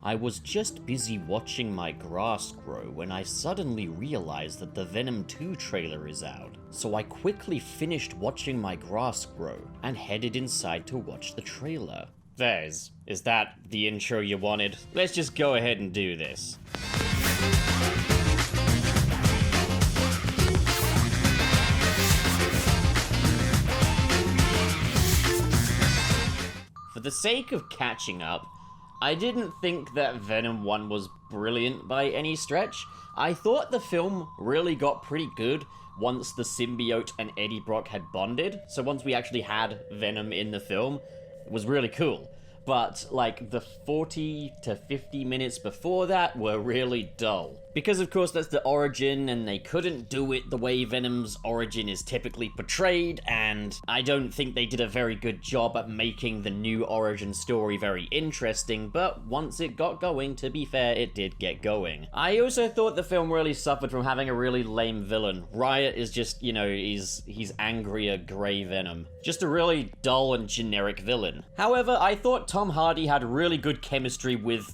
I was just busy watching my grass grow when I suddenly realized that the Venom 2 trailer is out. So I quickly finished watching my grass grow and headed inside to watch the trailer. Vez, is that the intro you wanted? Let's just go ahead and do this. For the sake of catching up, I didn't think that Venom 1 was brilliant by any stretch. I thought the film really got pretty good once the symbiote and Eddie Brock had bonded. So once we actually had Venom in the film, it was really cool. But, like, the 40 to 50 minutes before that were really dull. Because, of course, that's the origin, and they couldn't do it the way Venom's origin is typically portrayed, and I don't think they did a very good job at making the new origin story very interesting, but once it got going, to be fair, it did get going. I also thought the film really suffered from having a really lame villain. Riot is just, you know, he's angrier grey Venom. Just a really dull and generic villain. However, I thought Tom Hardy had really good chemistry with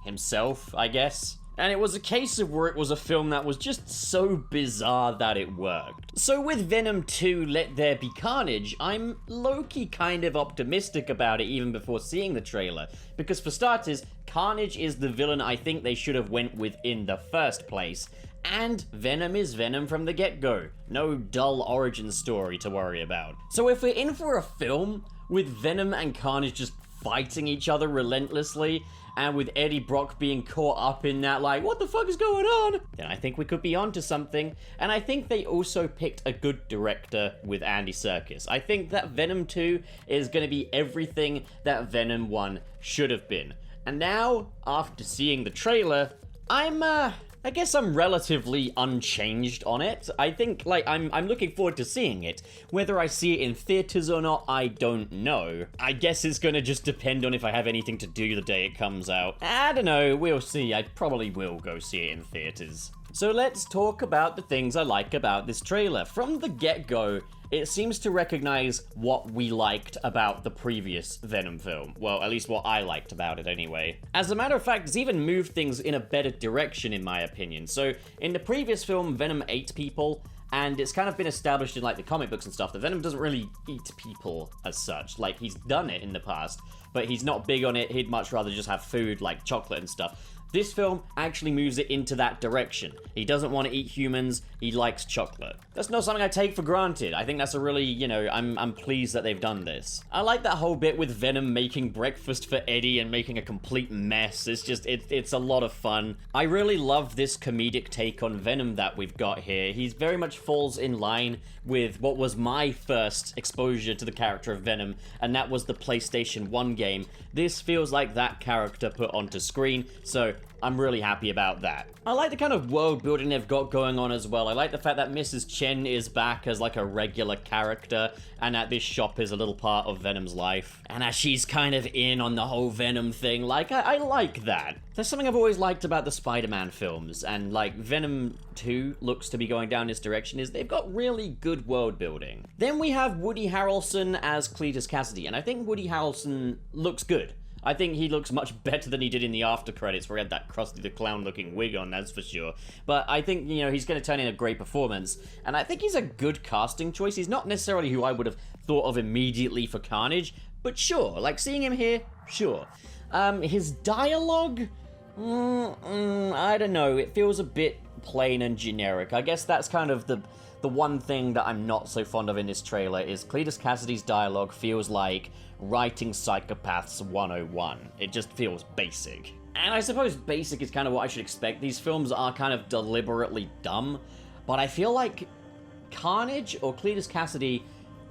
himself, I guess. And it was a case of where it was a film that was just so bizarre that it worked. So with Venom 2, Let There Be Carnage, I'm low-key kind of optimistic about it even before seeing the trailer. Because for starters, Carnage is the villain I think they should have went with in the first place. And Venom is Venom from the get-go. No dull origin story to worry about. So if we're in for a film with Venom and Carnage just fighting each other relentlessly, and with Eddie Brock being caught up in that, like, what the fuck is going on? Then I think we could be onto something. And I think they also picked a good director with Andy Serkis. I think that Venom 2 is going to be everything that Venom 1 should have been. And now, after seeing the trailer, I guess I'm relatively unchanged on it. I think, like, I'm looking forward to seeing it. Whether I see it in theaters or not, I don't know. I guess it's gonna just depend on if I have anything to do the day it comes out. I don't know, we'll see. I probably will go see it in theaters. So let's talk about the things I like about this trailer. From the get-go, it seems to recognize what we liked about the previous Venom film. Well, at least what I liked about it anyway. As a matter of fact, it's even moved things in a better direction in my opinion. So in the previous film, Venom ate people, and it's kind of been established in like the comic books and stuff that Venom doesn't really eat people as such. Like, he's done it in the past, but he's not big on it. He'd much rather just have food like chocolate and stuff. This film actually moves it into that direction. He doesn't want to eat humans, he likes chocolate. That's not something I take for granted. I think that's a really, you know, I'm pleased that they've done this. I like that whole bit with Venom making breakfast for Eddie and making a complete mess. It's just, it's a lot of fun. I really love this comedic take on Venom that we've got here. He very much falls in line with what was my first exposure to the character of Venom, and that was the PlayStation 1 game. This feels like that character put onto screen, so I'm really happy about that. I like the kind of world building they've got going on as well. I like the fact that Mrs. Chen is back as like a regular character, and that this shop is a little part of Venom's life. And as she's kind of in on the whole Venom thing, like, I like that. There's something I've always liked about the Spider-Man films, and like Venom 2 looks to be going down this direction, is they've got really good world building. Then we have Woody Harrelson as Cletus Cassidy, and I think Woody Harrelson looks good. I think he looks much better than he did in the after credits where he had that Krusty the Clown looking wig on, that's for sure. But I think, you know, he's going to turn in a great performance, and I think he's a good casting choice. He's not necessarily who I would have thought of immediately for Carnage, but sure, like seeing him here, sure. His dialogue, I don't know, it feels a bit plain and generic. I guess that's kind of the one thing that I'm not so fond of in this trailer is Cletus Cassidy's dialogue feels like writing Psychopaths 101. It just feels basic. And I suppose basic is kind of what I should expect. These films are kind of deliberately dumb, but I feel like Carnage or Cletus Cassidy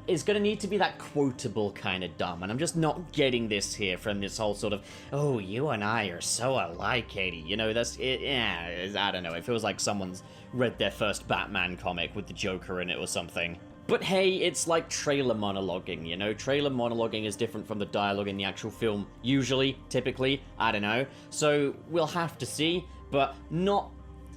is going to need to be that quotable kind of dumb, and I'm just not getting this here from this whole sort of, oh, you and I are so alike, Eddie. You know, that's it. Yeah, I don't know. It feels like someone's read their first Batman comic with the Joker in it or something. But hey, it's like trailer monologuing, you know? Trailer monologuing is different from the dialogue in the actual film, usually, typically, I don't know. So we'll have to see, but not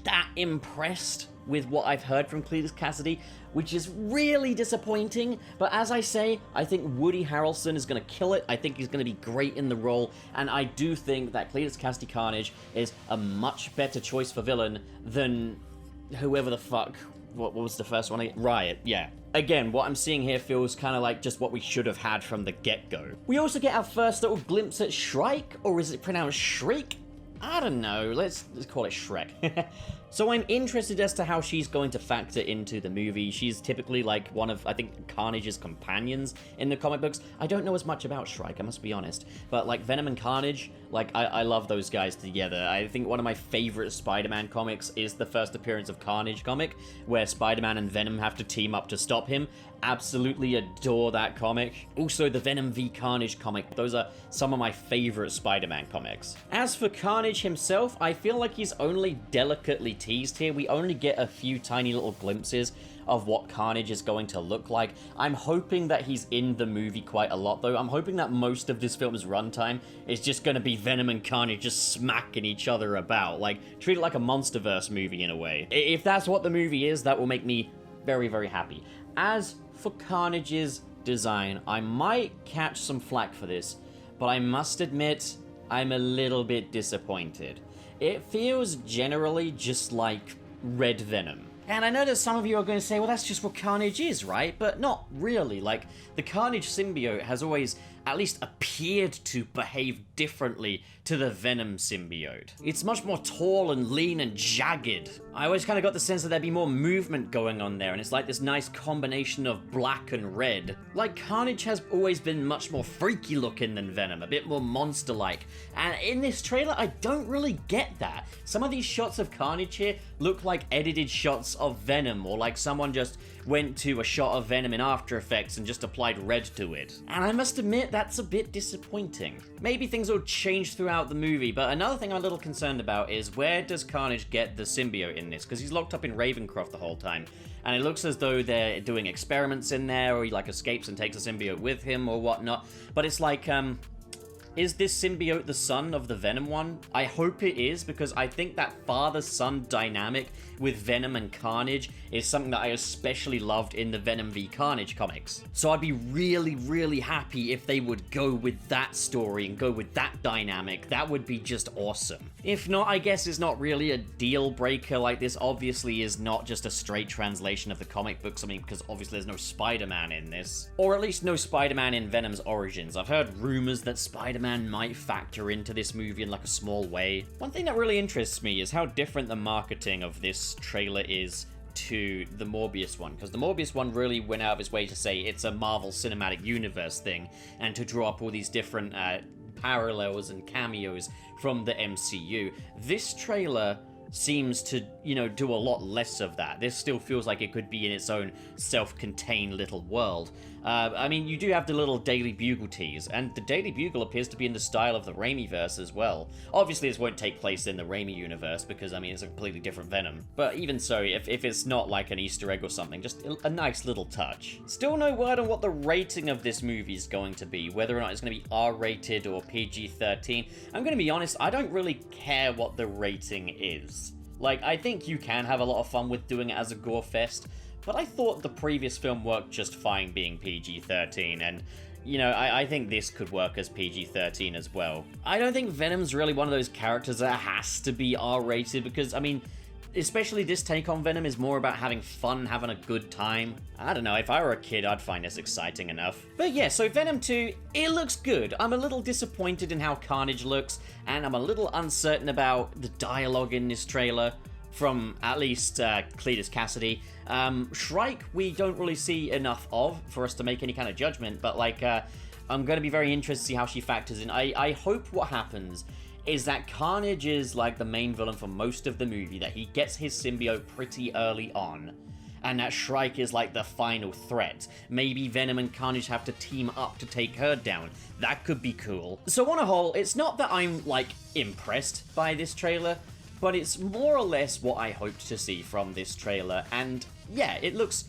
that impressed with what I've heard from Cletus Cassidy, which is really disappointing. But as I say, I think Woody Harrelson is going to kill it. I think he's going to be great in the role, and I do think that Cletus Cassidy Carnage is a much better choice for villain than whoever the fuck. What was the first one? Riot, yeah. Again, what I'm seeing here feels kind of like just what we should have had from the get-go. We also get our first little glimpse at Shrike, or is it pronounced Shriek? I don't know, let's call it Shrek. So I'm interested as to how she's going to factor into the movie. She's typically like one of, I think, Carnage's companions in the comic books. I don't know as much about Shrike, I must be honest. But like Venom and Carnage, like I love those guys together. I think one of my favorite Spider-Man comics is the first appearance of Carnage comic, where Spider-Man and Venom have to team up to stop him. Absolutely adore that comic. Also, the Venom v Carnage comic. Those are some of my favorite Spider-Man comics. As for Carnage himself, I feel like he's only delicately teased here. We only get a few tiny little glimpses of what Carnage is going to look like. I'm hoping that he's in the movie quite a lot, though. I'm hoping that most of this film's runtime is just gonna be Venom and Carnage just smacking each other about. Like, treat it like a Monsterverse movie in a way. If that's what the movie is, that will make me very, very happy. As for Carnage's design, I might catch some flack for this, but I must admit, I'm a little bit disappointed. It feels generally just like Red Venom. And I know that some of you are going to say, well, that's just what Carnage is, right? But not really. Like, the Carnage symbiote has always at least appeared to behave differently to the Venom symbiote. It's much more tall and lean and jagged. I always kind of got the sense that there'd be more movement going on there, and it's like this nice combination of black and red. Like, Carnage has always been much more freaky looking than Venom, a bit more monster-like. And in this trailer, I don't really get that. Some of these shots of Carnage here look like edited shots of Venom, or like someone just went to a shot of Venom in After Effects and just applied red to it. And I must admit, that's a bit disappointing. Maybe things will change throughout the movie, but another thing I'm a little concerned about is where does Carnage get the symbiote in this? Because he's locked up in Ravencroft the whole time, and it looks as though they're doing experiments in there, or he like escapes and takes a symbiote with him or whatnot. But it's like, is this symbiote the son of the Venom one? I hope it is, because I think that father-son dynamic with Venom and Carnage is something that I especially loved in the Venom v Carnage comics. So I'd be really, really happy if they would go with that story and go with that dynamic. That would be just awesome. If not, I guess it's not really a deal breaker. Like, this obviously is not just a straight translation of the comic books. I mean, because obviously there's no Spider-Man in this. Or at least no Spider-Man in Venom's origins. I've heard rumors that Spider-Man might factor into this movie in like a small way. One thing that really interests me is how different the marketing of this trailer is to the Morbius one, because the Morbius one really went out of its way to say it's a Marvel Cinematic Universe thing, and to draw up all these different parallels and cameos from the MCU. This trailer seems to, you know, do a lot less of that. This still feels like it could be in its own self-contained little world. I mean, you do have the little Daily Bugle tease, and the Daily Bugle appears to be in the style of the Raimiverse as well. Obviously, this won't take place in the Raimi universe, because, I mean, it's a completely different Venom. But even so, if it's not like an Easter egg or something, just a nice little touch. Still no word on what the rating of this movie is going to be, whether or not it's going to be R-rated or PG-13. I'm going to be honest, I don't really care what the rating is. Like, I think you can have a lot of fun with doing it as a gore fest, but I thought the previous film worked just fine being PG-13, and, you know, I think this could work as PG-13 as well. I don't think Venom's really one of those characters that has to be R-rated, because, I mean, especially this take on Venom is more about having fun, having a good time. I don't know, if I were a kid, I'd find this exciting enough. But yeah, so Venom 2, it looks good. I'm a little disappointed in how Carnage looks, and I'm a little uncertain about the dialogue in this trailer, from at least Cletus Cassidy. Shrike, we don't really see enough of for us to make any kind of judgment, but like, I'm going to be very interested to see how she factors in. I hope what happens is that Carnage is like the main villain for most of the movie, that he gets his symbiote pretty early on, and that Shrike is like the final threat. Maybe Venom and Carnage have to team up to take her down. That could be cool. So on a whole, it's not that I'm like impressed by this trailer, but it's more or less what I hoped to see from this trailer, and yeah, it looks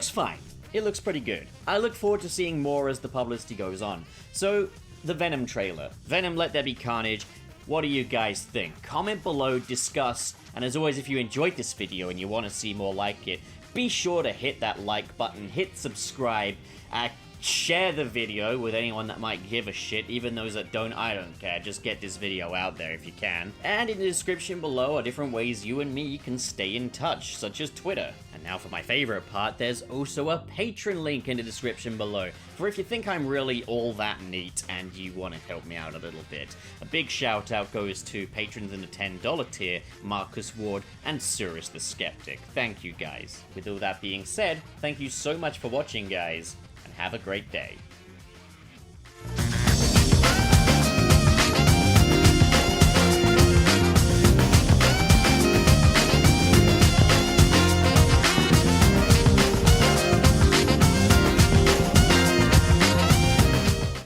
fine. It looks pretty good. I look forward to seeing more as the publicity goes on. So, the Venom trailer. Venom Let There Be Carnage. What do you guys think? Comment below, discuss, and as always, if you enjoyed this video and you want to see more like it, be sure to hit that like button, hit subscribe, share the video with anyone that might give a shit, even those that don't, I don't care, just get this video out there if you can. And in the description below are different ways you and me can stay in touch, such as Twitter. And now for my favorite part, there's also a Patreon link in the description below, for if you think I'm really all that neat and you want to help me out a little bit. A big shout out goes to patrons in the $10 tier, Marcus Ward and Surus the Skeptic. Thank you guys. With all that being said, thank you so much for watching, guys. Have a great day.